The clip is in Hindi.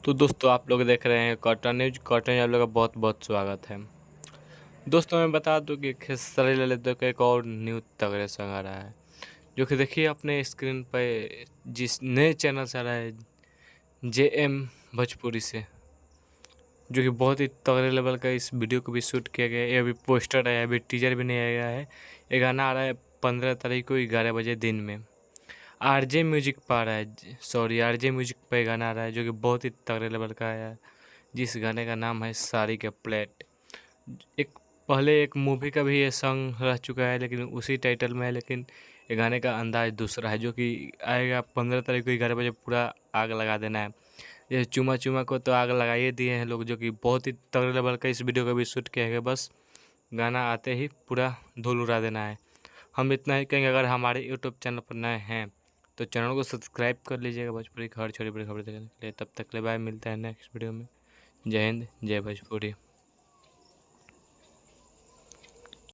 तो दोस्तों आप लोग देख रहे हैं कॉटन न्यूज आप लोग का बहुत बहुत स्वागत है। दोस्तों मैं बता दूं कि खेसारी लाल यादव का एक और न्यू तगड़े सॉन्ग आ रहा है, जो कि देखिए अपने स्क्रीन पे जिस नए चैनल से आ रहा है JM भोजपुरी से, जो कि बहुत ही तगड़े लेवल का इस वीडियो को भी शूट किया गया है। ये अभी पोस्टर है, अभी टीजर भी नहीं आया है। ये गाना आ रहा है 15 तारीख को 11 बजे दिन में। RJ म्यूजिक पर आ रहा है, सॉरी RJ म्यूजिक पे गाना आ रहा है, जो कि बहुत ही तगड़े लेवल का है। जिस गाने का नाम है साड़ी के प्लेट। एक पहले एक मूवी का भी ये सॉन्ग रह चुका है, लेकिन उसी टाइटल में है, लेकिन ये गाने का अंदाज दूसरा है, जो कि आएगा 15 तारीख को 11 बजे। पूरा आग लगा देना है। ये चुमा चुमा को तो आग लगा ही दिए हैं लोग, जो कि बहुत ही तगड़े लेवल का इस वीडियो का भी शूट किया गया। बस गाना आते ही पूरा धूल उड़ा देना है। हम इतना ही कहेंगे, अगर हमारे यूट्यूब चैनल पर नए हैं तो चैनल को सब्सक्राइब कर लीजिएगा भोजपुरी की हर छोटी बड़ी खबर देखने के लिए। तब तक ले बाय, मिलता है नेक्स्ट वीडियो में। जय हिंद, जय भोजपुरी।